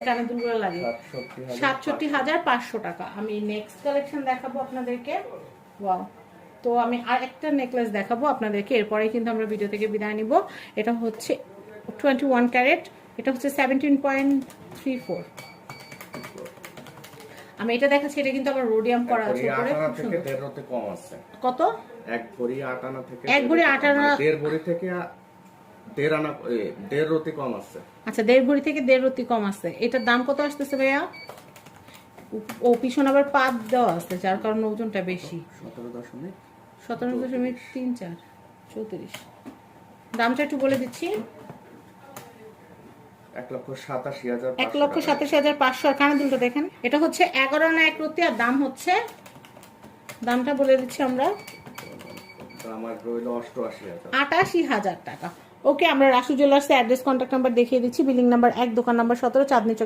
কানে দুলগুলো লাগে ৬৭,৫০০ টাকা। আমি নেক্সট কালেকশন দেখাবো আপনাদেরকে। ওয়াও, তো আমি আর একটা নেকলেস দেখাবো আপনাদেরকে, এরপরে কিন্তু আমরা ভিডিও থেকে বিদায় নিব। এটা হচ্ছে 21 ক্যারেট, এটা হচ্ছে 17.34। আমি এটা দেখাচ্ছি, এটা কিন্তু আবার রোডিয়াম করা আছে উপরে, খুব সুন্দর। কম আছে কত? 1 ভরি 8 আনা থেকে 1 ভরি 8 আনা, 1.5 ভরি থেকে 1.5 আনা, 1.5 রতি কম আছে। আচ্ছা, 1.5 ভরি থেকে 1.5 রতি কম আছে। এটার দাম কত আসতেছে ভাইয়া? ও পিছনে আবার পাত দেওয়া আছে, যার কারণে ওজনটা বেশি। 17.34 34। দামটা একটু বলে দিচ্ছি, 1,87,500। আর কানে দুলটা দেখেন, এটা হচ্ছে 11 আনা 1 রতি, আর দাম হচ্ছে, দামটা বলে দিচ্ছি আমরা, আমার রইল 88,000 টাকা। ওকে, আমরা Rasu jewellers address, contact number দেখিয়ে দিচ্ছি। বিলিং নাম্বার 1, দোকান নাম্বার 17, চাঁদনী চক।